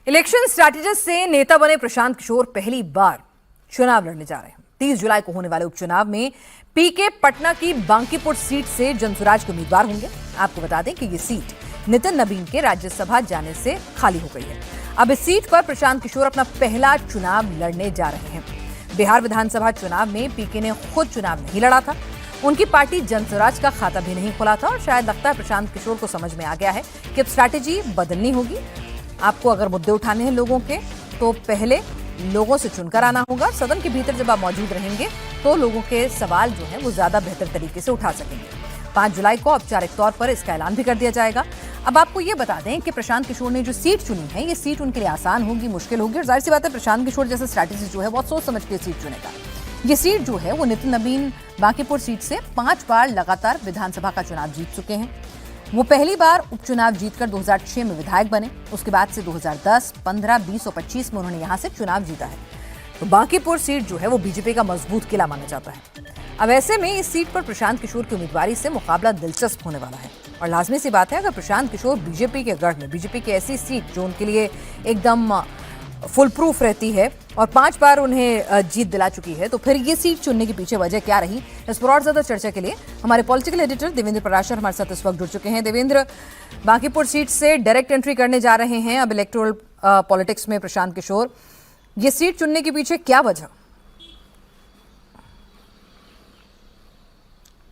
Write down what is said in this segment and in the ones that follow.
Election strategist से नेता बने प्रशांत किशोर पहली बार चुनाव लड़ने जा रहे हैं। 30 जुलाई को होने वाले उपचुनाव में पीके पटना की बांकीपुर सीट से जनसुराज के उम्मीदवार होंगे। आपको बता दें कि ये सीट नितिन नबीन के राज्यसभा जाने से खाली हो गई है। अब इस सीट पर प्रशांत किशोर अपना पहला चुनाव लड़ने जा रहे हैं। बिहार विधानसभा चुनाव में पीके ने खुद चुनाव नहीं लड़ा था। उनकी पार्टी जनसुराज का खाता भी नहीं खोला था और शायद लगता है प्रशांत किशोर को समझ में आ गया है कि अब स्ट्रैटेजी बदलनी होगी। आपको अगर मुद्दे उठाने हैं लोगों के, तो पहले लोगों से चुनकर आना होगा। सदन के भीतर जब आप मौजूद रहेंगे तो लोगों के सवाल जो है वो ज्यादा बेहतर तरीके से उठा सकेंगे। 5 जुलाई को औपचारिक तौर पर इसका ऐलान भी कर दिया जाएगा। अब आपको ये बता दें कि प्रशांत किशोर ने जो सीट चुनी है, ये सीट उनके लिए आसान होगी, मुश्किल होगी। और जाहिर सी बात है, प्रशांत किशोर जैसे स्ट्रैटेजी जो है बहुत सोच समझ के सीट चुनेगा। ये सीट जो है वो नितिन नबीन बांकीपुर सीट से 5 बार लगातार विधानसभा का चुनाव जीत चुके हैं। वो पहली बार उपचुनाव जीतकर 2006 में विधायक बने। उसके बाद से 2010, 15, 20 और 25 में उन्होंने यहां से चुनाव जीता है। तो बांकीपुर सीट जो है वो बीजेपी का मजबूत किला माना जाता है। अब ऐसे में इस सीट पर प्रशांत किशोर की उम्मीदवारी से मुकाबला दिलचस्प होने वाला है। और लाजमी सी बात है, अगर प्रशांत किशोर बीजेपी के गढ़ में, बीजेपी की ऐसी सीट जो उनके लिए एकदम फुल प्रूफ रहती है और 5 बार उन्हें जीत दिला चुकी है, तो फिर ये सीट चुनने के पीछे वजह क्या रही, इस पर और ज्यादा चर्चा के लिए हमारे पॉलिटिकल एडिटर देवेंद्र पराशर हमारे साथ इस वक्त जुड़ चुके हैं। देवेंद्र, बांकीपुर सीट से डायरेक्ट एंट्री करने जा रहे हैं अब इलेक्टोरल पॉलिटिक्स में प्रशांत किशोर, ये सीट चुनने के पीछे क्या वजह?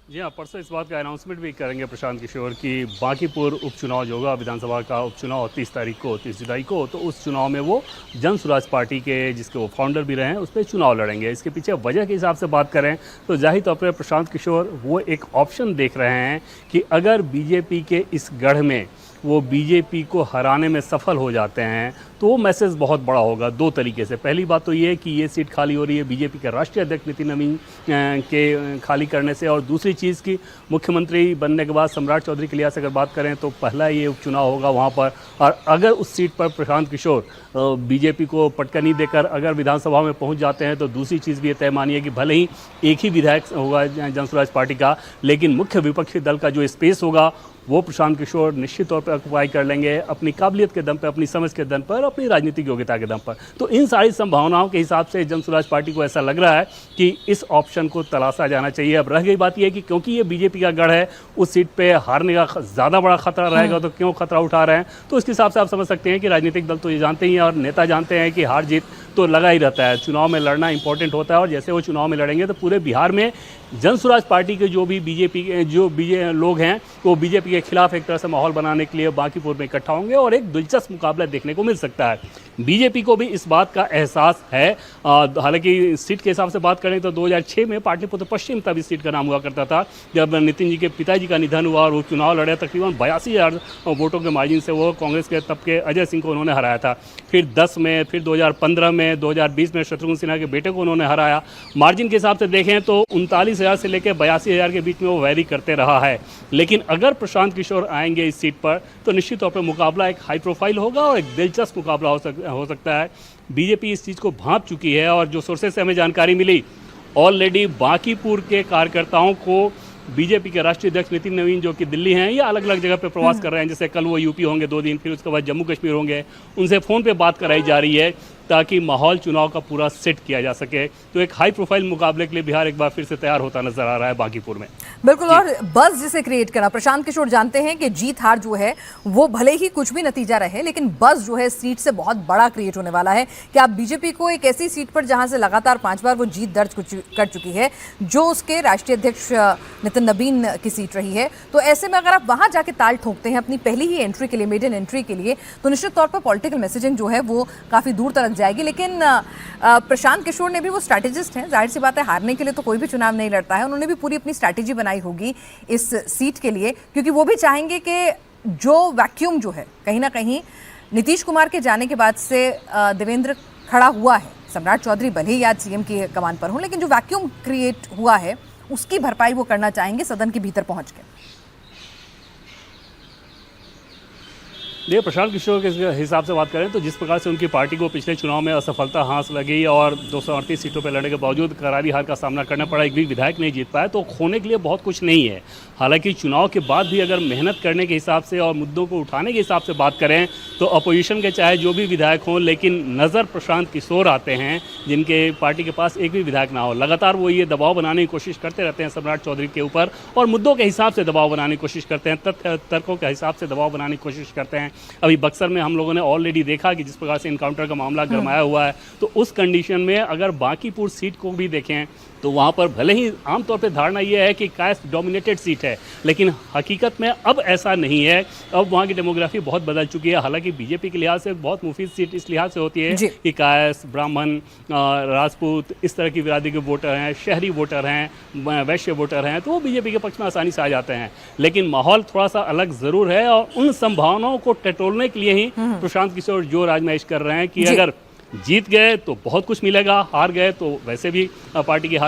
जी हाँ, परसों इस बात का अनाउंसमेंट भी करेंगे प्रशांत किशोर की बांकीपुर उपचुनाव जो होगा विधानसभा का उपचुनाव 30 जुलाई को, तो उस चुनाव में वो जनसुराज पार्टी के जिसके वो फाउंडर भी रहे हैं उस पर चुनाव लड़ेंगे। इसके पीछे वजह के हिसाब से बात करें तो जाहिर तौर पर प्रशांत किशोर वो एक ऑप्शन देख रहे हैं कि अगर बीजेपी के इस गढ़ में वो बीजेपी को हराने में सफल हो जाते हैं तो वो मैसेज बहुत बड़ा होगा 2 तरीके से। पहली बात तो ये कि ये सीट खाली हो रही है बीजेपी के राष्ट्रीय अध्यक्ष नितिन नबीन के खाली करने से, और दूसरी चीज़ कि मुख्यमंत्री बनने के बाद सम्राट चौधरी के लिहाज से अगर बात करें तो पहला ये उपचुनाव होगा वहाँ पर, और अगर उस सीट पर प्रशांत किशोर बीजेपी को पटकनी देकर अगर विधानसभा में पहुँच जाते हैं तो दूसरी चीज़ भी ये तय मानिए कि भले ही एक ही विधायक होगा जनसुराज पार्टी का, लेकिन मुख्य विपक्षी दल का जो स्पेस होगा वो प्रशांत किशोर निश्चित तौर पर ऑक्युपाई कर लेंगे अपनी काबिलियत के दम पर, अपनी समझ के दम पर, अपनी राजनीतिक योग्यता के दम पर। तो इन सारी संभावनाओं के हिसाब से जनसुराज पार्टी को ऐसा लग रहा है कि इस ऑप्शन को तलाशा जाना चाहिए। अब रह गई बात यह कि क्योंकि ये बीजेपी का गढ़ है, उस सीट पे हारने का ज़्यादा बड़ा खतरा रहेगा, तो क्यों खतरा उठा रहे हैं, तो इसके हिसाब से आप समझ सकते हैं कि राजनीतिक दल तो ये जानते ही हैं और नेता जानते हैं कि हार जीत तो लगा ही रहता है, चुनाव में लड़ना इंपॉर्टेंट होता है। और जैसे वो चुनाव में लड़ेंगे तो पूरे बिहार में जनसुराज पार्टी के जो भी बीजेपी के लोग हैं वो बीजेपी के खिलाफ एक तरह से माहौल बनाने के लिए बांकीपुर में इकट्ठा होंगे और एक दिलचस्प मुकाबला देखने को मिल सकता है। बीजेपी को भी इस बात का एहसास है। हालांकि सीट के हिसाब से बात करें तो 2006 में पाटलिपुत्र पश्चिम तब इस सीट का नाम हुआ करता था, जब नितिन जी के पिताजी का निधन हुआ और वो चुनाव लड़े। तकरीबन 82,000 वोटों के मार्जिन से वो कांग्रेस के तब के अजय सिंह को उन्होंने हराया था। फिर 10 में, फिर 2015 में, 2020 में शत्रुघ्न सिन्हा के बेटे को उन्होंने हराया। मार्जिन के हिसाब से देखें तो 39,000 से लेकर 82,000 के बीच में वो वैरी करते रहा है। लेकिन अगर प्रशांत किशोर आएंगे इस सीट पर तो निश्चित तौर पर मुकाबला एक हाई प्रोफाइल होगा और एक दिलचस्प मुकाबला हो सकता है। बीजेपी इस चीज़ को भांप चुकी है और जो सोर्सेस से हमें जानकारी मिली, ऑलरेडी बांकीपुर के कार्यकर्ताओं को बीजेपी के राष्ट्रीय अध्यक्ष नितिन नबीन जो कि दिल्ली हैं या अलग अलग जगह पे प्रवास कर रहे हैं, जैसे कल वो यूपी होंगे 2 दिन, फिर उसके बाद जम्मू कश्मीर होंगे, उनसे फ़ोन पे बात कराई जा रही है ताकि माहौल चुनाव का पूरा सेट किया जा सके। तो एक हाई प्रोफाइल मुकाबले के लिए बिहार एक बार फिर से तैयार होता नजर आ रहा है बांकीपुर में। बिल्कुल, और बस जिसे क्रिएट करना, प्रशांत किशोर जानते हैं कि जीत हार जो है वो भले ही कुछ भी नतीजा रहे, लेकिन बस जो है सीट से बहुत बड़ा क्रिएट होने वाला है कि आप बीजेपी को एक ऐसी सीट पर जहां से लगातार 5 बार वो जीत दर्ज कर चुकी है, जो उसके राष्ट्रीय अध्यक्ष नितिन नबीन की सीट रही है। तो ऐसे में अगर आप वहां जाके ताल ठोकते हैं अपनी पहली ही एंट्री के लिए, मेडन एंट्री के लिए, तो निश्चित तौर पर पॉलिटिकल मैसेजिंग जो है वो काफी दूर तक जाएगी। लेकिन प्रशांत किशोर ने भी, वो स्ट्रैटेजिस्ट हैं, जाहिर सी बात है हारने के लिए तो कोई भी चुनाव नहीं लड़ता है। उन्होंने भी पूरी अपनी स्ट्रैटेजी बनाई होगी इस सीट के लिए, क्योंकि वो भी चाहेंगे कि जो वैक्यूम जो है कहीं ना कहीं नीतीश कुमार के जाने के बाद से देवेंद्र खड़ा हुआ है, सम्राट चौधरी भले ही आज सीएम की कमान पर हो, लेकिन जो वैक्यूम क्रिएट हुआ है उसकी भरपाई वो करना चाहेंगे सदन के भीतर पहुंच के। देखिए, प्रशांत किशोर के हिसाब से बात करें तो जिस प्रकार से उनकी पार्टी को पिछले चुनाव में असफलता हाथ लगी और 238 सीटों पर लड़ने के बावजूद करारी हार का सामना करना पड़ा, एक भी विधायक नहीं जीत पाया, तो खोने के लिए बहुत कुछ नहीं है। हालांकि चुनाव के बाद भी अगर मेहनत करने के हिसाब से और मुद्दों को उठाने के हिसाब से बात करें तो अपोजिशन के चाहे जो भी विधायक हों, लेकिन नज़र प्रशांत किशोर आते हैं जिनके पार्टी के पास एक भी विधायक ना हो। लगातार वो ये दबाव बनाने की कोशिश करते रहते हैं सम्राट चौधरी के ऊपर और मुद्दों के हिसाब से दबाव बनाने की कोशिश करते हैं, तथ्य तर्कों के हिसाब से दबाव बनाने की कोशिश करते हैं। अभी बक्सर में हम लोगों ने ऑलरेडी देखा कि जिस प्रकार से इनकाउंटर का मामला गरमाया हुआ है, तो उस कंडीशन में अगर बांकीपुर सीट को भी देखें तो वहाँ पर भले ही आमतौर पे धारणा ये है कि कास्ट डोमिनेटेड सीट है, लेकिन हकीकत में अब ऐसा नहीं है। अब वहाँ की डेमोग्राफी बहुत बदल चुकी है। हालांकि बीजेपी के लिहाज से बहुत मुफीद सीट इस लिहाज से होती है कि कास्ट, ब्राह्मण, राजपूत, इस तरह की बिरादरी के वोटर हैं, शहरी वोटर हैं, वैश्य वोटर हैं, तो वो बीजेपी के पक्ष में आसानी से आ जाते हैं। लेकिन माहौल थोड़ा सा अलग ज़रूर है और उन संभावनाओं को टटोलने के लिए ही प्रशांत किशोर जोर आजमाइश कर रहे हैं कि अगर जीत गए तो बहुत कुछ मिलेगा, हार गए तो वैसे भी पार्टी की